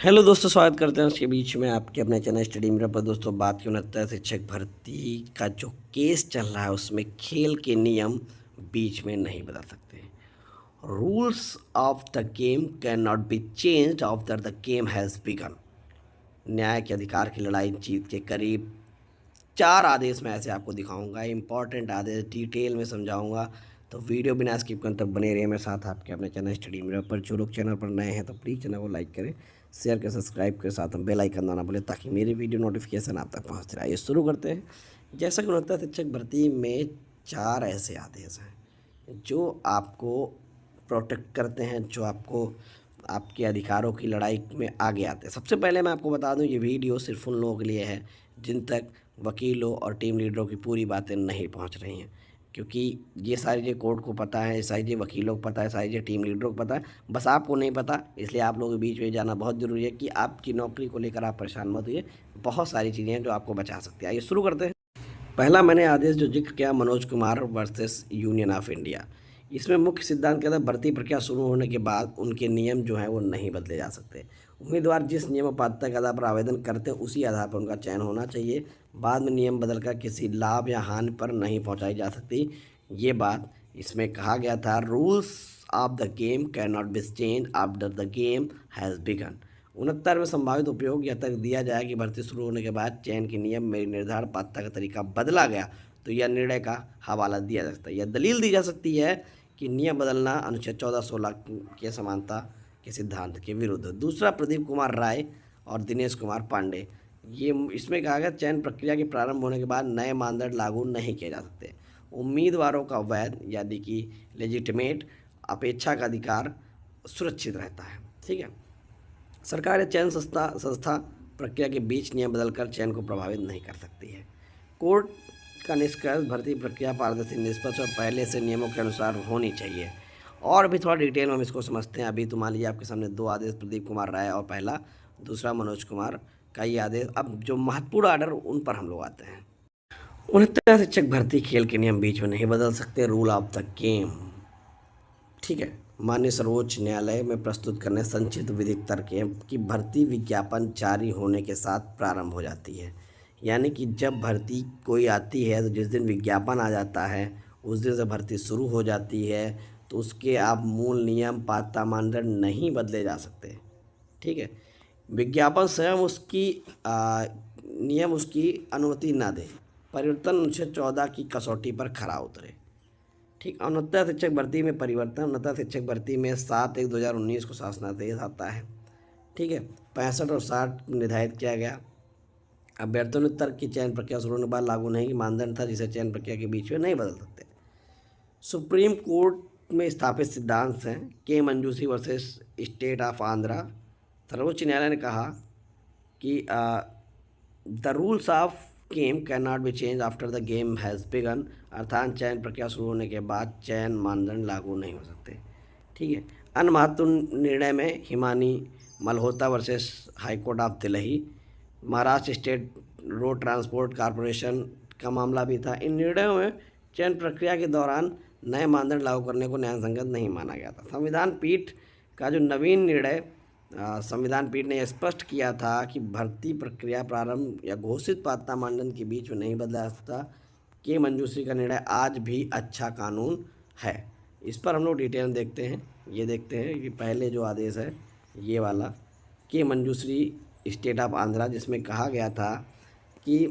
Hello दोस्तों, स्वागत करते हैं उसके बीच में आपके अपने चैनल स्टडी मिरर पर। दोस्तों, बात क्यों लगता है शिक्षक भर्ती का जो केस चल रहा है उसमें खेल के नियम बीच में नहीं बदल सकते। Rules of the game can not be changed after the game has begun. न्याय के अधिकार की लड़ाई जीत के करीब 4 आदेश मैं ऐसे आपको दिखाऊंगा, इंपॉर्टेंट आदेश डिटेल में समझाऊंगा। तो वीडियो बिना स्किप करने तक बने रहिए मेरे साथ आपके अपने चैनल स्टडी मिरर पर। जो लोग चैनल पर नए हैं तो प्लीज़ चैनल को लाइक करें, शेयर करें, सब्सक्राइब के साथ हम बेल आइकन दबाना भूलें ताकि मेरी वीडियो नोटिफिकेशन आप तक पहुँचते रहे। शुरू करते हैं। जैसा कि होता है, शिक्षक भर्ती में 4 ऐसे आदेश हैं जो आपको प्रोटेक्ट करते हैं, जो आपको आपके अधिकारों की लड़ाई में आगे आते हैं। सबसे पहले मैं आपको बता दूं, ये वीडियो सिर्फ उन लोगों के लिए है जिन तक वकीलों और टीम लीडरों की पूरी बातें नहीं पहुंच रही हैं, क्योंकि ये सारी चीज़ कोर्ट को पता है, ये सारी चीज़ वकीलों को पता है, सारी चीज़ टीम लीडरों को पता है, बस आपको नहीं पता। इसलिए आप लोगों के बीच में जाना बहुत ज़रूरी है कि आपकी नौकरी को लेकर आप परेशान मत होइए। बहुत सारी चीज़ें हैं जो आपको बचा सकती है। आइए शुरू करते हैं। पहला मैंने आदेश जो जिक्र किया, Manoj Kumar versus union of India. इसमें मुख्य सिद्धांत क्या था? भर्ती प्रक्रिया शुरू होने के बाद उनके नियम जो हैं वो नहीं बदले जा सकते। उम्मीदवार जिस नियम और पात्रता के आधार पर आवेदन करते हैं उसी आधार पर उनका चयन होना चाहिए। बाद में नियम बदलकर किसी लाभ या हानि पर नहीं पहुंचाई जा सकती। ये बात इसमें कहा गया था। Rules of the game can not be change after the game has begun. 69 में संभावित उपयोग यह तक दिया जाए कि भर्ती शुरू होने के बाद चयन के नियम में निर्धारण पात्रता का तरीका बदला गया तो यह निर्णय का हवाला दिया जा सकता है। यह दलील दी जा सकती है कि नियम बदलना अनुच्छेद 14-16 के समानता के सिद्धांत के विरुद्ध। दूसरा, प्रदीप कुमार राय और दिनेश कुमार पांडे। ये इसमें कहा गया चयन प्रक्रिया के प्रारंभ होने के बाद नए मानदंड लागू नहीं किए जा सकते। उम्मीदवारों का वैध यानी कि लेजिटिमेट अपेक्षा का अधिकार सुरक्षित रहता है। ठीक है। सरकार या चयन संस्था प्रक्रिया के बीच नियम बदलकर चयन को प्रभावित नहीं कर सकती है। कोर्ट का निष्कर्ष, भर्ती प्रक्रिया पारदर्शी, निष्पक्ष और पहले से नियमों के अनुसार होनी चाहिए। और भी थोड़ा डिटेल में हम इसको समझते हैं। अभी तो मान लीजिए आपके सामने 2 आदेश, प्रदीप कुमार राय और पहला, दूसरा मनोज कुमार का ये आदेश। अब जो महत्वपूर्ण आर्डर उन पर हम लोग आते हैं। 69 शिक्षक भर्ती खेल के नियम बीच में नहीं बदल सकते। Rule of the game. ठीक है। माननीय सर्वोच्च न्यायालय में प्रस्तुत करने संक्षिप्त विधिक तर्क है कि भर्ती विज्ञापन जारी होने के साथ प्रारंभ हो जाती है। यानी कि जब भर्ती कोई आती है तो जिस दिन विज्ञापन आ जाता है उस दिन से भर्ती शुरू हो जाती है। तो उसके आप मूल नियम, पात्रता, मानदंड नहीं बदले जा सकते। ठीक है। विज्ञापन स्वयं उसकी नियम उसकी अनुमति ना दे। परिवर्तन अनुच्छेद 14 की कसौटी पर खरा उतरे। ठीक। उन्नत शिक्षक भर्ती में परिवर्तन। उन्नत शिक्षक भर्ती में 7/1/2019 को शासनादेश आता है। ठीक है। 65 और 60 निर्धारित किया गया। अभ्यर्थियों ने तर्क की चयन प्रक्रिया शुरू होने के बाद लागू नहीं मानदंड था जिसे चयन प्रक्रिया के बीच में नहीं बदल सकते। सुप्रीम कोर्ट में स्थापित सिद्धांत हैं। के मंजूसी वर्सेस स्टेट ऑफ आंध्रा। सर्वोच्च न्यायालय ने कहा कि the rules of game can not be change after the game has begun. अर्थात चयन प्रक्रिया शुरू होने के बाद चयन मानदंड लागू नहीं हो सकते। ठीक है। अन्य महत्वपूर्ण निर्णय में Himani Malhotra versus high court of Delhi, Maharashtra state road transport corporation का मामला भी था। इन निर्णयों में चयन प्रक्रिया के दौरान नए मानदंड लागू करने को न्याय संगत नहीं माना गया था। संविधान पीठ का जो नवीन निर्णय, संविधान पीठ ने स्पष्ट किया था कि भर्ती प्रक्रिया प्रारंभ या घोषित पात्रता मानदंड के बीच में नहीं बदला जा सकता। के मंजूश्री का निर्णय आज भी अच्छा कानून है। इस पर हम लोग डिटेल देखते हैं। ये देखते हैं कि पहले जो आदेश है ये वाला, के मंजूश्री स्टेट ऑफ आंध्रा, जिसमें कहा गया था कि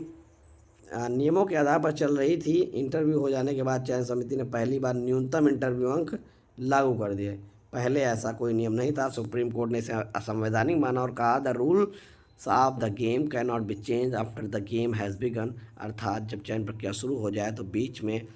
नियमों के आधार पर चल रही थी। इंटरव्यू हो जाने के बाद चयन समिति ने पहली बार न्यूनतम इंटरव्यू अंक लागू कर दिए। पहले ऐसा कोई नियम नहीं था। सुप्रीम कोर्ट ने इसे असंवैधानिक माना और कहा the rules of the game can not be change after the game has begun. अर्थात जब चयन प्रक्रिया शुरू हो जाए तो बीच में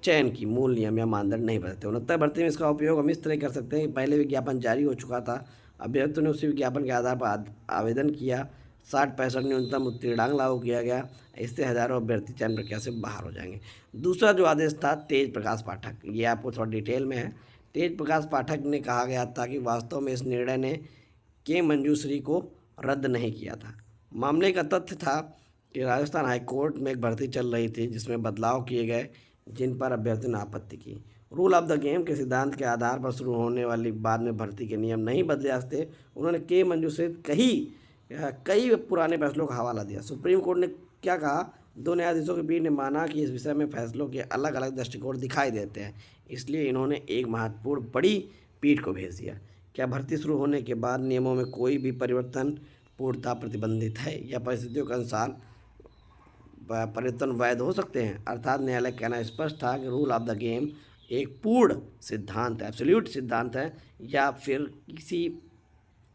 चयन की मूल नियम या मानदंड नहीं बदलते। 69 भर्ती में इसका उपयोग हम इस तरह कर सकते हैं कि पहले विज्ञापन जारी हो चुका था, अभ्यर्थियों ने उसी विज्ञापन के आधार पर आवेदन किया, 60-65 न्यूनतम उत्तीर्णांक लागू किया गया। इससे हजारों अभ्यर्थी चयन प्रक्रिया से बाहर हो जाएंगे। दूसरा जो आदेश था, तेज प्रकाश पाठक, ये आपको थोड़ा डिटेल में है। तेज प्रकाश पाठक ने कहा गया था कि वास्तव में इस निर्णय ने के मंजूश्री को रद्द नहीं किया था। मामले का तथ्य था कि राजस्थान हाईकोर्ट में एक भर्ती चल रही थी जिसमें बदलाव किए गए जिन पर अभ्यर्थियों ने आपत्ति की। रूल ऑफ द गेम के सिद्धांत के आधार पर शुरू होने वाली बाद में भर्ती के नियम नहीं बदले जा सकते। उन्होंने के मंजू से कई पुराने फैसलों का हवाला दिया। सुप्रीम कोर्ट ने क्या कहा, 2 न्यायाधीशों के पीठ ने माना कि इस विषय में फैसलों के अलग अलग दृष्टिकोण दिखाई देते हैं, इसलिए इन्होंने एक महत्वपूर्ण बड़ी पीठ को भेज दिया। क्या भर्ती शुरू होने के बाद नियमों में कोई भी परिवर्तन पूर्णतः प्रतिबंधित है या परिस्थितियों के अनुसार परिवर्तन वैध हो सकते हैं? अर्थात न्यायालय कहना स्पष्ट था कि रूल ऑफ द गेम एक पूर्ण सिद्धांत है, एब्सोल्यूट सिद्धांत है, या फिर किसी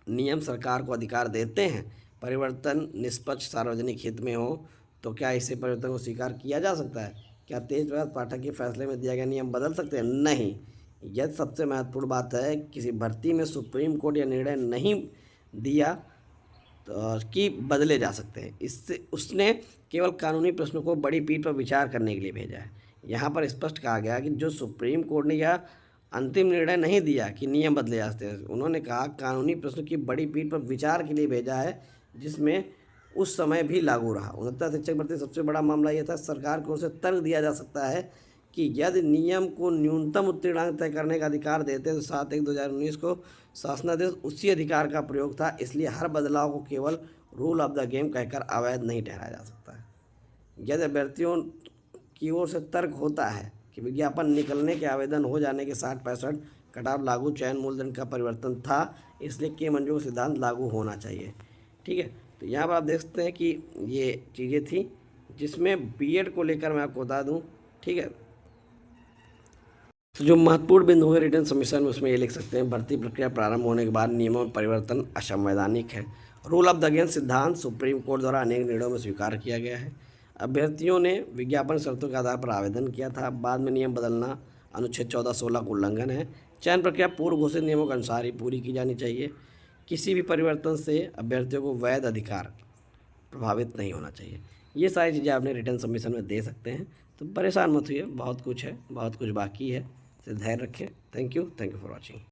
नियम सरकार को अधिकार देते हैं परिवर्तन निष्पक्ष सार्वजनिक हित में हो तो क्या इसे परिवर्तन को स्वीकार किया जा सकता है? क्या तेज प्रताप पाठक के फैसले में दिया गया नियम बदल सकते हैं? नहीं। यह सबसे महत्वपूर्ण बात है, किसी भर्ती में सुप्रीम कोर्ट यह निर्णय नहीं दिया तो कि बदले जा सकते हैं। इससे उसने केवल कानूनी प्रश्नों को बड़ी पीठ पर विचार करने के लिए भेजा है। यहाँ पर स्पष्ट कहा गया कि जो सुप्रीम कोर्ट ने यह अंतिम निर्णय नहीं दिया कि नियम बदले जा सकते हैं, उन्होंने कहा कानूनी प्रश्न की बड़ी पीठ पर विचार के लिए भेजा है, जिसमें उस समय भी लागू रहा। 69 शिक्षक भर्ती सबसे बड़ा मामला यह था, सरकार को उसे तर्क दिया जा सकता है कि यदि नियम को न्यूनतम उत्तीर्णांक तय करने का अधिकार देते तो 7/1/2019 को शासनादेश उसी अधिकार का प्रयोग था, इसलिए हर बदलाव को केवल रूल ऑफ द गेम कहकर अवैध नहीं ठहराया जा सकता है। यदि अभ्यर्थियों की ओर से तर्क होता है कि विज्ञापन निकलने के आवेदन हो जाने के 60-65 कटाव लागू चयन मूलधन का परिवर्तन था, इसलिए के मंजूर सिद्धांत लागू होना चाहिए। ठीक है, तो यहाँ पर आप देख सकते हैं कि ये चीज़ें थी जिसमें बीएड को लेकर मैं आपको बता दूँ। ठीक है, तो जो महत्वपूर्ण बिंदु है रिटर्न सबमिशन में, उसमें ये लिख सकते हैं, भर्ती प्रक्रिया प्रारंभ होने के बाद नियमों में परिवर्तन असंवैधानिक है। रूल ऑफ द गेम सिद्धांत सुप्रीम कोर्ट द्वारा अनेक निर्णयों में स्वीकार किया गया है। अभ्यर्थियों ने विज्ञापन शर्तों के आधार पर आवेदन किया था, बाद में नियम बदलना अनुच्छेद 14-16 का उल्लंघन है। चयन प्रक्रिया पूर्व घोषित नियमों के अनुसार ही पूरी की जानी चाहिए। किसी भी परिवर्तन से अभ्यर्थियों को वैध अधिकार प्रभावित नहीं होना चाहिए। ये सारी चीज़ें आपने रिटर्न सबमिशन में दे सकते हैं, तो परेशान मत होइए, बहुत कुछ है, बहुत कुछ बाकी है, तो धैर्य रखें। Thank you for watching.